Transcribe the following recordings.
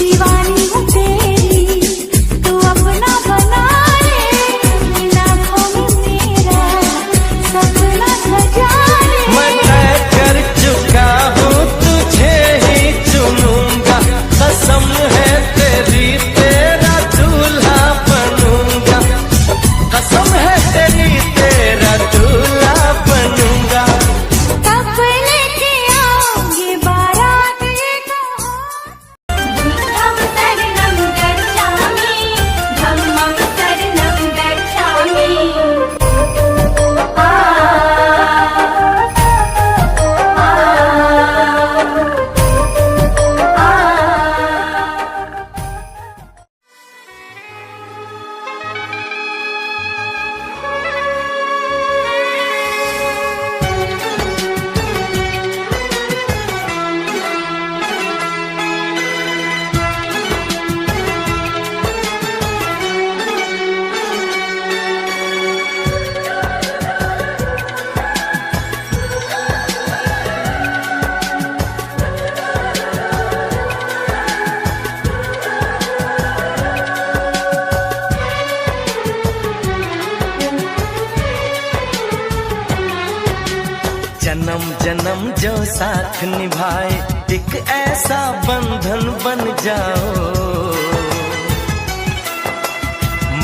दीवानी हूँ तेरी, तू अपना बना ले, इन आँखों में मेरा सपना सजा ले। मैं तय कर चुका हूँ तुझे ही चुनूंगा, कसम है तेरी तेरा दूल्हा बनूंगा, कसम है तेरी तेरा दूल्हा बनूंगा। कब लेके आओगे बारात ये कहो। धम शरणं गच्छामि, धम्मं शरणं गच्छामि। जन्म जन्म जो साथ निभाए, एक ऐसा बंधन बन जाओ,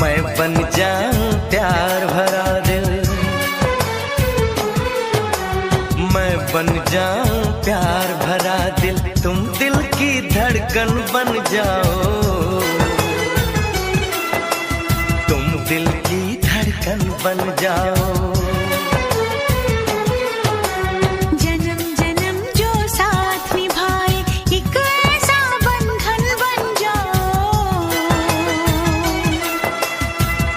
मैं बन जाऊं प्यार भरा दिल, मैं बन जाऊं प्यार भरा दिल, तुम दिल की धड़कन बन जाओ, तुम दिल की धड़कन बन जाओ। जन्म जन्म जो साथ निभाए, एक ऐसा बंधन बन जाओ,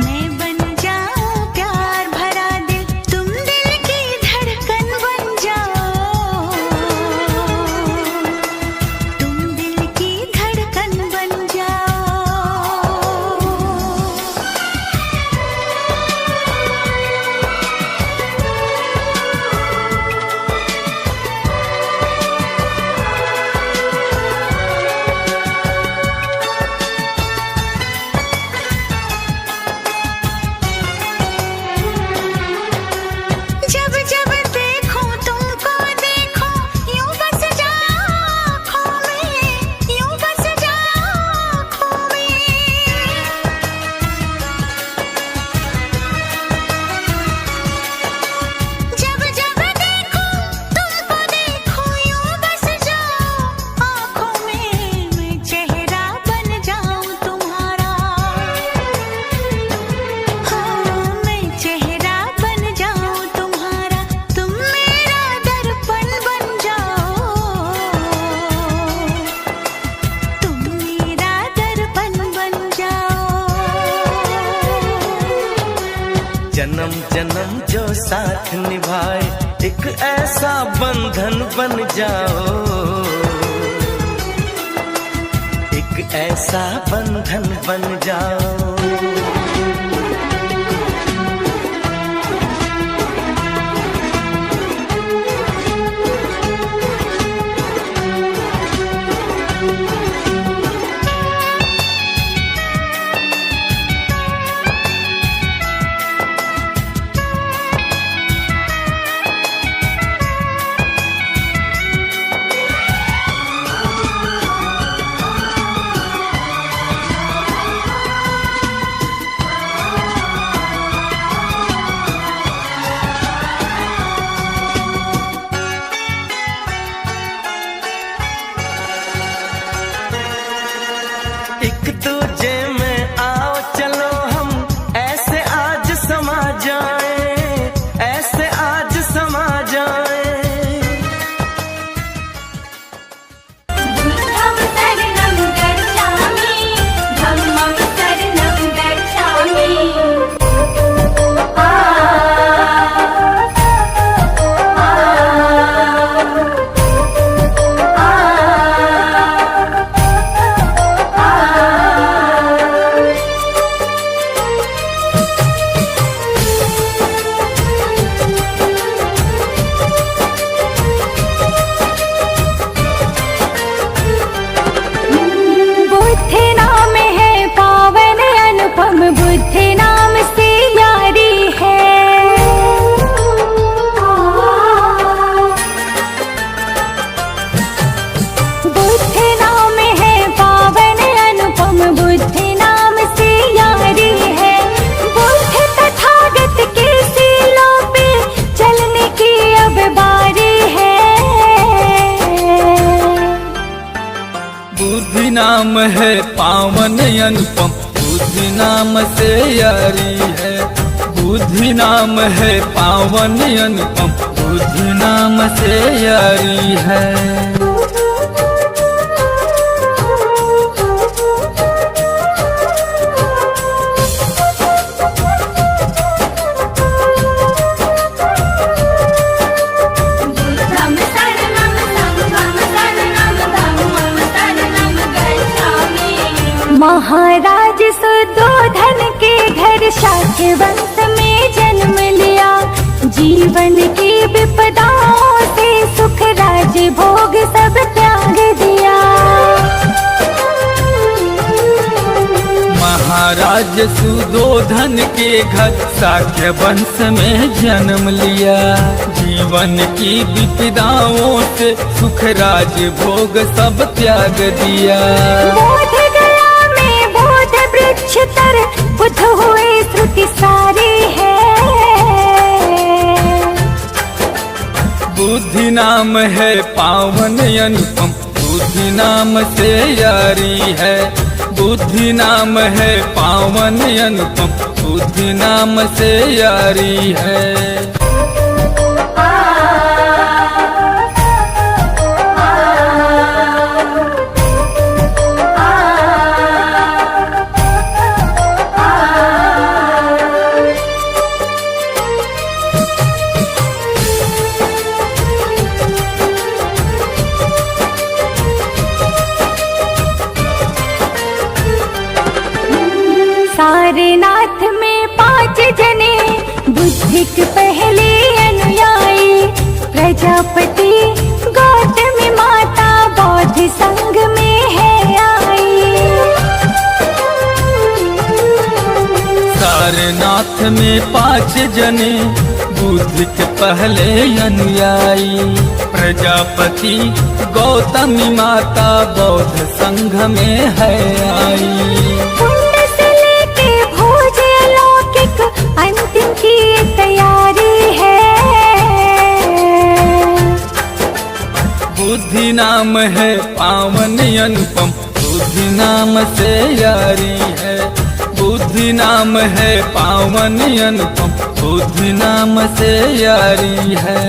मैं बन जाऊं प्यार भरा दिल, तुम दिल की धड़कन बन जाओ, तुम दिल की धड़कन बन जाओ। जब जब देखो तुमको देखो, यूं बस जाओ आँखों में, यूं बस जाओ आँखों में। जब जब देखो तुमको देखो, यूं बस जाओ आँखों में, मैं चेहरा बन जाऊं तुम्हारा, हाँ मैं चेहरा बन जाऊं तुम्हारा, तुम मेरा दर्पण बन जाओ, तुम मेरा दर्पण बन जाओ। जन्म जन्म जो साथ निभाए, एक ऐसा बंधन बन जाओ, एक ऐसा बंधन बन जाओ। एक दूजे में आओ चलो हम ऐसे आज समा जाएं, ऐसे आज समा जाएं। धम शरणं गच्छामि, धम्मं शरणं गच्छामि। आ बुद्धि नाम से यारी है। बुद्ध तथागत के सीलों पे चलने की अब बारी है। बुद्धि नाम है पावन अनुपम, बुद्धि नाम से यारी है। बुद्धि नाम है पावन अनुपम, बुद्धि नाम से यारी है। महाराज सुदोधन के घर शाक्य वंश में जन्म लिया। जीवन की विपदाओं से सुख राज्य भोग सब त्याग दिया। महाराज सुदोधन के घर शाक्य वंश में जन्म लिया। जीवन की विपदाओं से सुख राज्य भोग सब त्याग दिया। बोध गया में बोध वृक्ष तर बुद्ध हुए श्रुति सारी है। बुद्धि नाम है पावन अनुपम, बुद्धि नाम से यारी है। बुद्धि नाम है पावन अनुपम, बुद्धि नाम से यारी है। सारनाथ में 5 जने बुद्धिक पहले अनुयायी। प्रजापति गौतमी माता बौद्ध संघ में है आई। सारनाथ में 5 जने बुद्धिक पहले अनुयायी। प्रजापति गौतमी माता बौद्ध संघ में है आई। अंतिम की तैयारी है। बुद्धि नाम है पावन अनुपम, बुद्धि नाम से यारी है। बुद्धि नाम है पावन अनुपम, बुद्धि नाम से यारी है।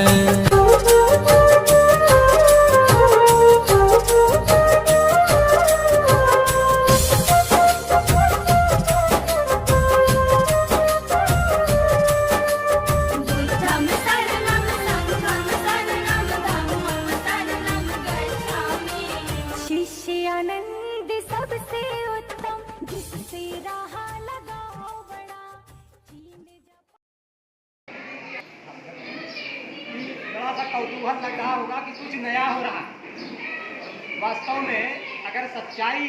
कौतूहल लग रहा होगा कि कुछ नया हो रहा है। वास्तव में अगर सच्चाई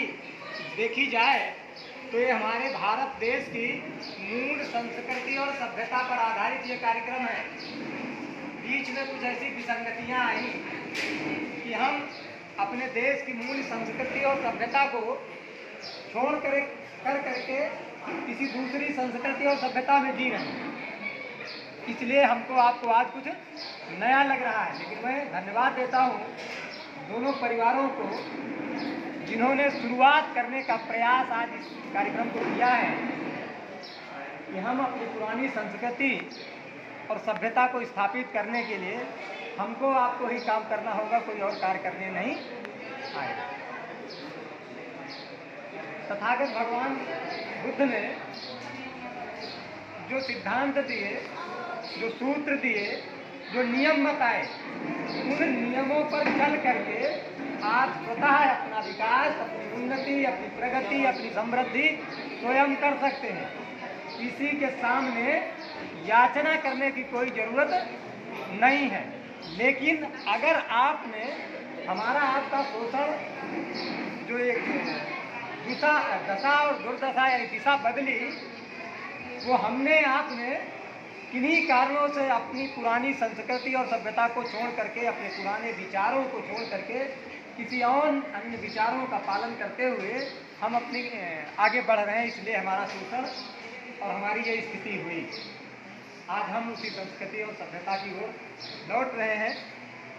देखी जाए तो ये हमारे भारत देश की मूल संस्कृति और सभ्यता पर आधारित ये कार्यक्रम है। बीच में कुछ ऐसी विसंगतियां आई कि हम अपने देश की मूल संस्कृति और सभ्यता को छोड़ करके किसी दूसरी संस्कृति और सभ्यता में जी रहे हैं। इसलिए हमको आपको आज कुछ नया लग रहा है, लेकिन मैं धन्यवाद देता हूँ दोनों परिवारों को जिन्होंने शुरुआत करने का प्रयास आज इस कार्यक्रम को किया है कि हम अपनी पुरानी संस्कृति और सभ्यता को स्थापित करने के लिए हमको आपको ही काम करना होगा, कोई और कार्य करने नहीं आएगा। तथागत भगवान बुद्ध ने जो सिद्धांत दिए, जो सूत्र दिए, जो नियम बताए, उन नियमों पर चल करके आप स्वतः अपना विकास, अपनी उन्नति, अपनी प्रगति, अपनी समृद्धि स्वयं कर सकते हैं। किसी के सामने याचना करने की कोई जरूरत नहीं है। लेकिन अगर आपने हमारा आपका शोषण जो एक दशा और दुर्दशा यानी दिशा बदली, वो हमने आपने किन्हीं कारणों से अपनी पुरानी संस्कृति और सभ्यता को छोड़ करके, अपने पुराने विचारों को छोड़ करके किसी और अन्य विचारों का पालन करते हुए हम अपने आगे बढ़ रहे हैं, इसलिए हमारा शोषण और हमारी ये स्थिति हुई। आज हम उसी संस्कृति और सभ्यता की ओर लौट रहे हैं।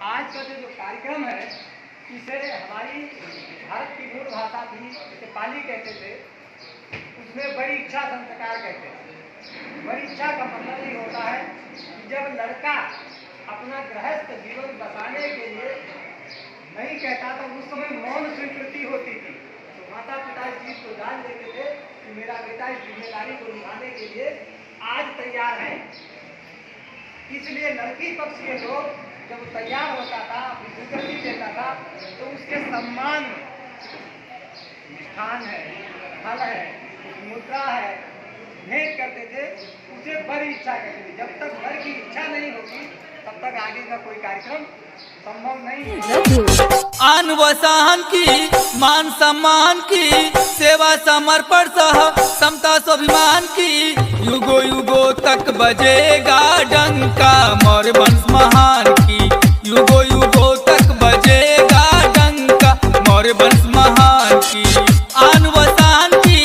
आज का जो कार्यक्रम है इसे हमारी भारत की मूल भाषा थी, जैसे पाली कहते थे, उसमें बड़ी इच्छा संस्कार कहते हैं। बड़ी इच्छा का मतलब ये होता है कि जब लड़का अपना गृहस्थ जीवन बसाने के लिए नहीं कहता तो उस समय मौन स्वीकृति होती थी। तो माता पिता इस चीज को जान लेते थे कि मेरा बेटा इस जिम्मेदारी को निभाने के लिए आज तैयार है। इसलिए लड़की पक्ष के लोग जब तैयार होता था, अपनी स्वीकृति देता था, तो उसके सम्मान में मिष्ठान है, फल है, मुद्रा है, भेंट करते थे, उसे बड़ी इच्छा करते थे। जब तक घर की इच्छा नहीं होगी तब तक आगे का कोई कार्यक्रम संभव नहीं है। आन वसान की, मान सम्मान की, सेवा समर्पण सह समता स्वाभिमान की, युगो युगो तक बजेगा डंका मौर्य वंश महान की, युगो युगो तक बजेगा डंका मौर्य वंश महान की। आन वसान की,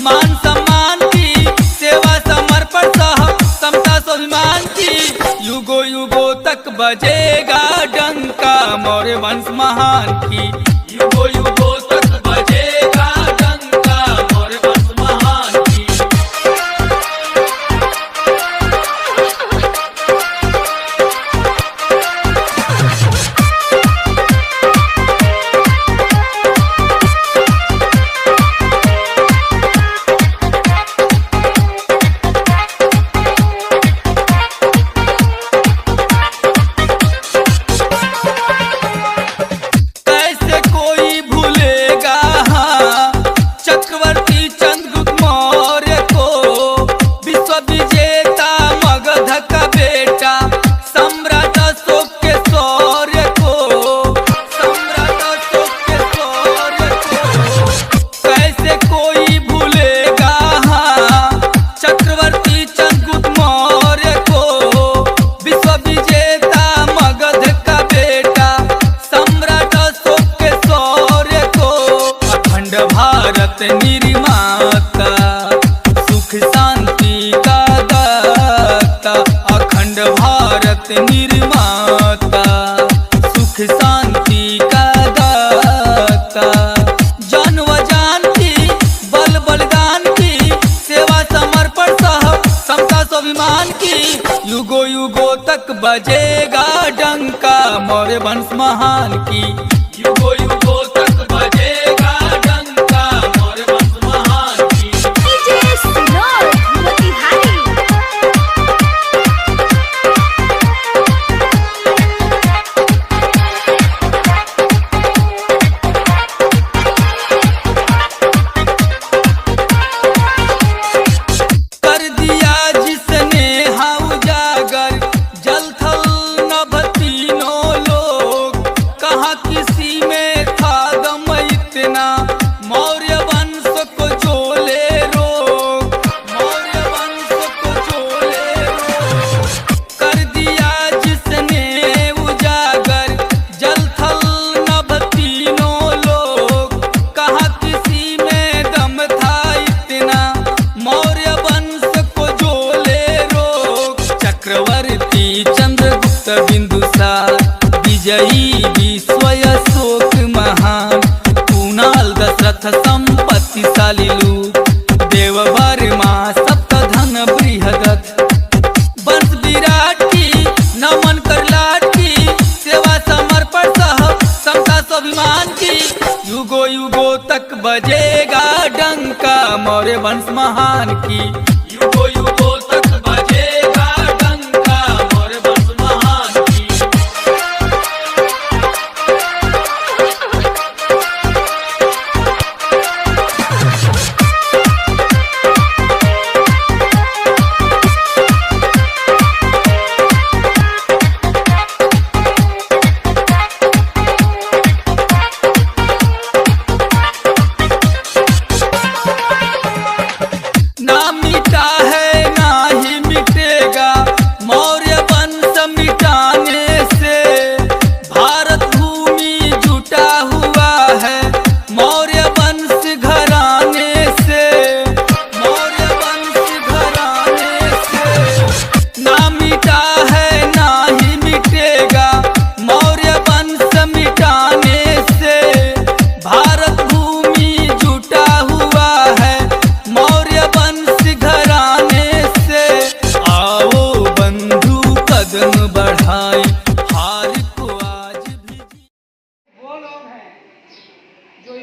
मान सम्मान की, सेवा समर्पण सह समता स्वाभिमान की, युगो युगो तक बजेगा डंका मौर्य वंश महान की, युगो युगो तक बजेगा डंका मौर्य वंश महान की। निर्माता सुख शांति का दाता, अखंड भारत निर्माता सुख शांति का दाता। जान व जान की, बल बलिदान की, सेवा समर्पण सह समता स्वाभिमान की, युगो युगो तक बजेगा डंका मौर्य वंश महान की, युगो युगो तक बजेगा डंका मौर्य वंश महान की। कर दिया जिसने हाँ उजागर, जल थल नभ तीनों लोग, कहाँ किसी में था दम इतना, मौर्य वंश को जो ले रोक, मौर्य वंश को जो ले रोक। कर दिया जिसने उजागर, जल थल नभ तीनों लोग, कहाँ किसी में दम था इतना, मौर्य वंश को जो ले रोक। चक्रवर्ती चंद्रगुप्त बिंदुसार, विजयी विश्व अशोक महान, कुणाल दशरथ संपत्तिशाली लूप, देव वर्मा सप्तधन बृहदत्त, वंश विराट की नमन कर लाट की, सेवा समर्पण सह समता स्वाभिमान की, युगो युगो तक बजेगा डंका मौर्य वंश महान की, युगो युगो तक बजेगा डंका मौर्य वंश महान की। ना मिटा है ना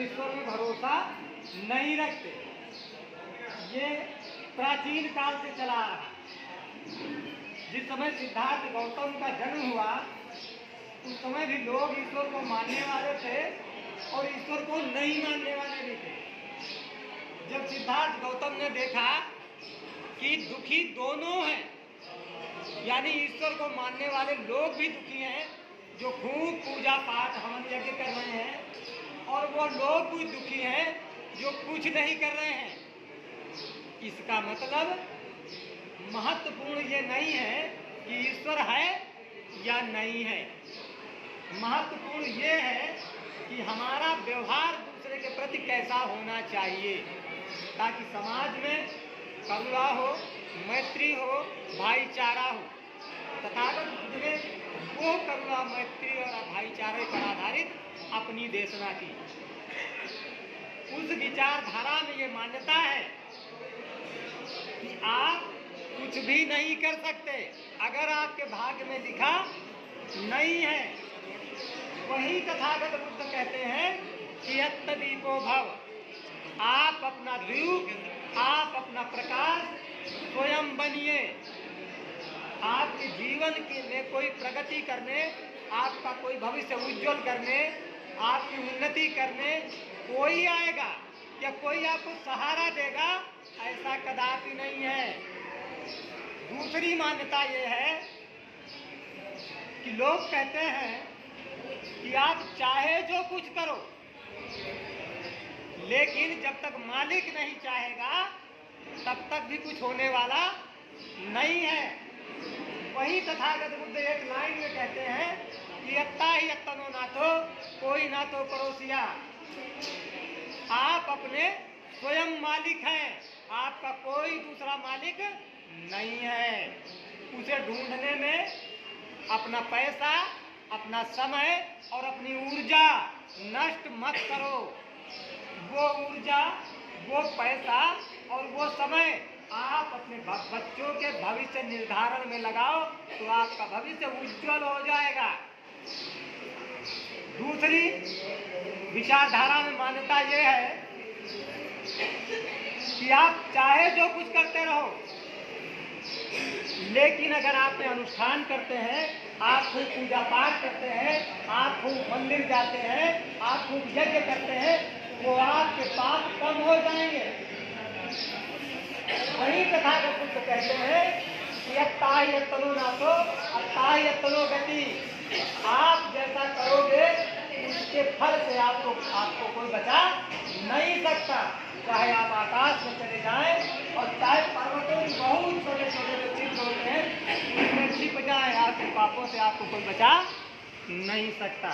ईश्वर में भरोसा नहीं रखते। ये प्राचीन काल से चला आ रहा। जिस समय सिद्धार्थ गौतम का जन्म हुआ उस समय भी लोग ईश्वर को मानने वाले थे और ईश्वर को नहीं मानने वाले भी थे। जब सिद्धार्थ गौतम ने देखा कि दुखी दोनों हैं, यानी ईश्वर को मानने वाले लोग भी दुखी हैं जो खूब पूजा पाठ हवन यज्ञ कर रहे हैं, और वो लोग भी दुखी हैं जो कुछ नहीं कर रहे हैं। इसका मतलब महत्वपूर्ण ये नहीं है कि ईश्वर है या नहीं है, महत्वपूर्ण ये है कि हमारा व्यवहार दूसरे के प्रति कैसा होना चाहिए, ताकि समाज में करुणा हो, मैत्री हो, भाईचारा हो। तथागत बुद्ध ने वो करुणा, मैत्री और भाईचारे पर आधारित अपनी देशना की। उस विचारधारा में ये मान्यता है कि आप कुछ भी नहीं कर सकते अगर आपके भाग्य में लिखा नहीं है। वही तथागत बुद्ध कहते हैं कि यत्तदीपो भव, आप अपना दीप, आप अपना प्रकाश स्वयं बनिए। आपके जीवन के में कोई प्रगति करने, आपका कोई भविष्य उज्जवल करने, आपकी उन्नति करने कोई आएगा या कोई आपको सहारा देगा, ऐसा कदापि नहीं है। दूसरी मान्यता ये है कि लोग कहते हैं कि आप चाहे जो कुछ करो, लेकिन जब तक मालिक नहीं चाहेगा तब तक भी कुछ होने वाला नहीं है। वही तथागत बुद्ध एक लाइन में कहते हैं कि यत्ता ही यत्तनो नाथो, कोई ना तो पड़ोसिया। आप अपने स्वयं मालिक हैं, आपका कोई दूसरा मालिक नहीं है। उसे ढूंढने में अपना पैसा, अपना समय और अपनी ऊर्जा नष्ट मत करो। वो ऊर्जा, वो पैसा और वो समय आप अपने बच्चों के भविष्य निर्धारण में लगाओ तो आपका भविष्य उज्जवल हो जाएगा। दूसरी विचारधारा में मान्यता ये है कि आप चाहे जो कुछ करते रहो, लेकिन अगर आप में अनुष्ठान करते हैं, आप खूब पूजा पाठ करते हैं, आप खूब मंदिर जाते हैं, आप खूब यज्ञ करते हैं, वो आपके पाप कम हो जाएंगे। वही तथागत बुद्ध कहते हैं कि अत्ताहि यत्तनो नाथो अत्ताहि यत्तनो गति। आप जैसा करोगे उसके फल से आपको कोई बचा नहीं सकता। चाहे आप आकाश में चले जाएं और चाहे पर्वतों की बहुत छोटे छोटे जो चिन्ह होते हैं उसमें छिप जाए, आपके पापों से आपको कोई बचा नहीं सकता।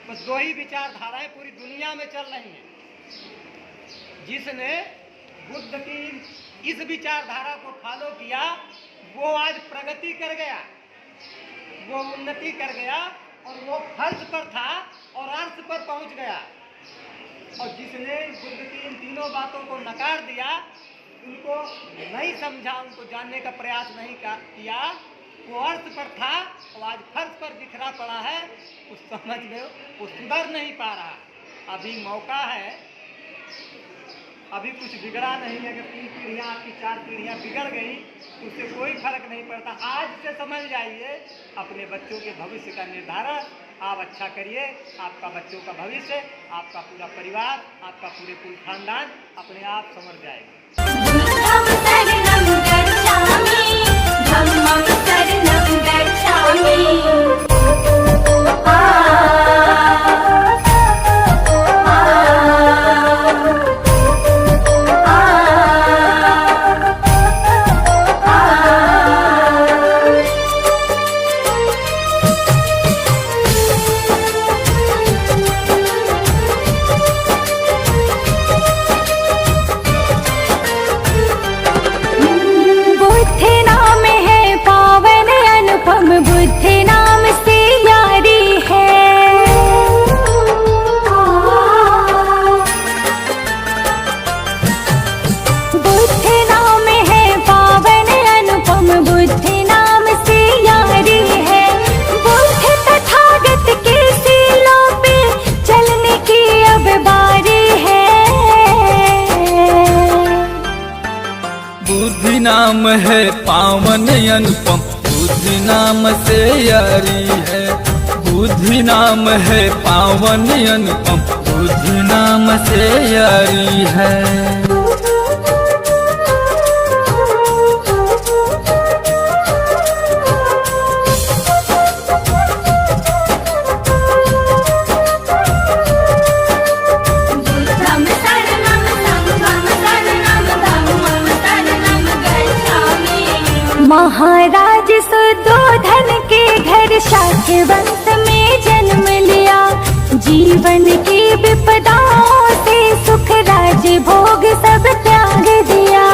बस दो ही विचारधाराएं पूरी दुनिया में चल रही हैं। जिसने बुद्ध की इस विचारधारा को फॉलो किया वो आज प्रगति कर गया, वो उन्नति कर गया और वो फर्श पर था और अर्श पर पहुंच गया। और जिसने बुद्ध की इन तीनों बातों को नकार दिया, उनको नहीं समझा, उनको जानने का प्रयास नहीं किया, वो अर्श पर था और आज फर्श पर बिखरा पड़ा है, उस समझ में वो सुधर नहीं पा रहा। अभी मौका है, अभी कुछ बिगड़ा नहीं है। अगर 3 पीढ़ियाँ आपकी 4 पीढ़ियाँ बिगड़ गई तो उससे कोई फर्क नहीं पड़ता। आज से समझ जाइए, अपने बच्चों के भविष्य का निर्धारण आप अच्छा करिए। आपका बच्चों का भविष्य, आपका पूरा परिवार, आपका पूरे कुल खानदान अपने आप समझ जाएगा। बुद्धं शरणं गच्छामि, धम्मं शरणं गच्छामि। नाम है पावन अनुपम, बुद्धि नाम से यारी है। बुद्धि नाम है पावन अनुपम, बुद्धि नाम से यारी है। महाराज सुद्धोधन के घर शाक्य वंश में जन्म लिया। जीवन की विपदाओं से सुख राज भोग सब त्याग दिया।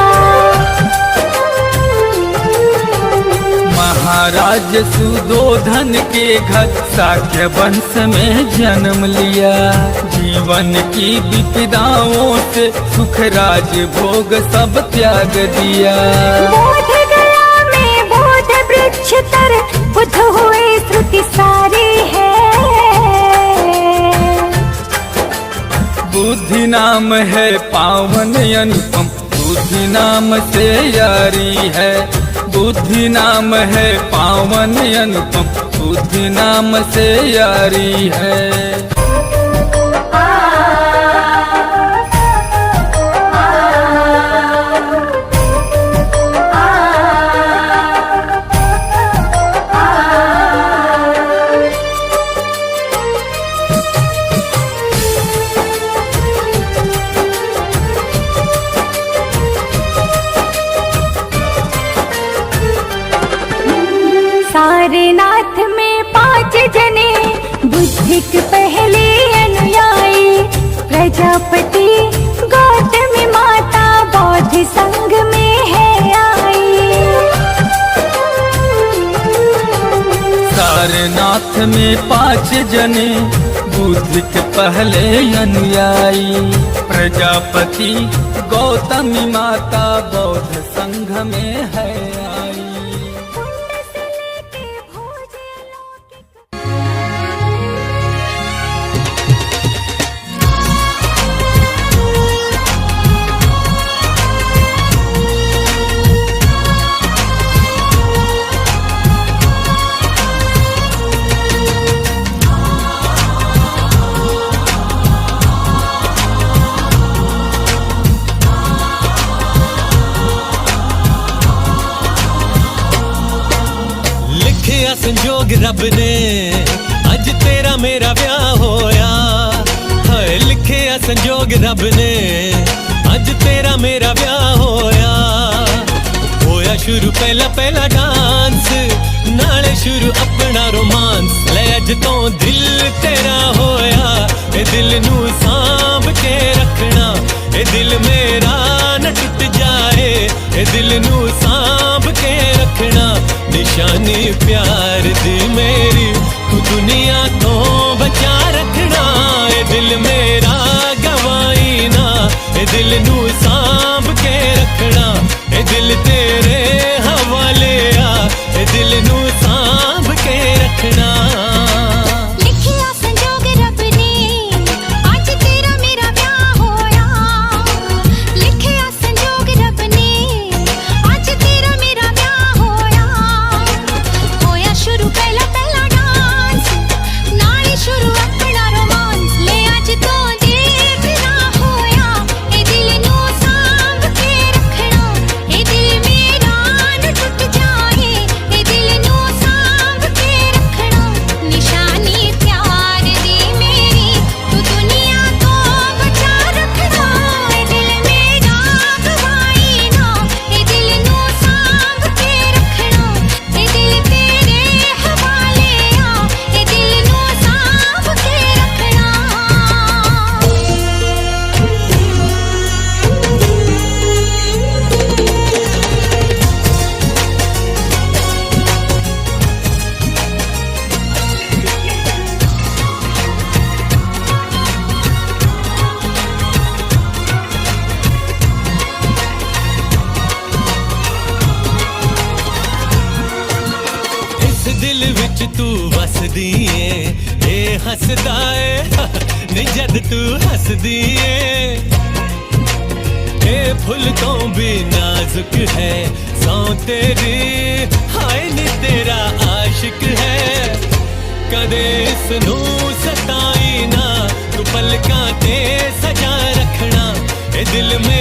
महाराज सुद्धोधन के घर शाक्य वंश में जन्म लिया। जीवन की विपदाओं से सुख राज भोग सब त्याग दिया। तर बुद्ध हुए श्रुति सारी है। बुद्धि नाम है पावन अनुपम, बुद्धि नाम से यारी है। बुद्धि नाम है पावन अनुपम, बुद्धि नाम से यारी है। सारनाथ में 5 जने बुद्धिक पहले अनुयायी। प्रजापति गौतमी माता बौद्ध संघ में है आई। सारनाथ में 5 जने बुद्धिक पहले अनुयायी। प्रजापति गौतमी माता बौद्ध संघ में है आई। संजोग रब ने अज तेरा मेरा ब्याह होया। हाय लिखिया संजोग रब ने अज तेरा मेरा ब्याह होया। होया शुरू पहला पहला डांस, नाले शुरू अपना रोमांस। ले अज तो दिल तेरा होया, ए दिल नू सांभ के रखना। ए दिल मेरा न टूट जाए, ए दिल नू सांभ के रखना। निशानी प्यार दी मेरी तू दुनिया तो बचा रखना। ए दिल मेरा गवाई ना, ए दिल नू सांभ के रखना। ए दिल तेरे हवाले आ, ए दिल नू सांभ के रखना। लिखिया संजोग रब ने आज तेरा मेरा ब्याह होया। लिखिया संजोग रब ने आज तेरा मेरा ब्याह होया। होया शुरू पहला पहला डांस, नाले शुरू अपना रोमांस। ले आज तो देर ना होया, ए दिल नू सांभ के रखना। ए दिल मेरा न टूट जाए, ए दिल नू सांभ के रखना। निशानी प्यार दी मेरी तू दुनिया तो बचा रखना। ए दिल मेरा गवाई ना, ए दिल नू सांभ के रखना। ए दिल तेरे हवाले आ, ए दिल नू सांभ के रखना। इस दिल विच तू वसदी ए, ए हसदा ए नी जद तू हसदी ए। फुल तो भी नाजुक है, सौ तेरी हाय नी तेरा आशिक है। कदे इसनू सताई ना, तू पलकां ते सजा रखना, ए दिल में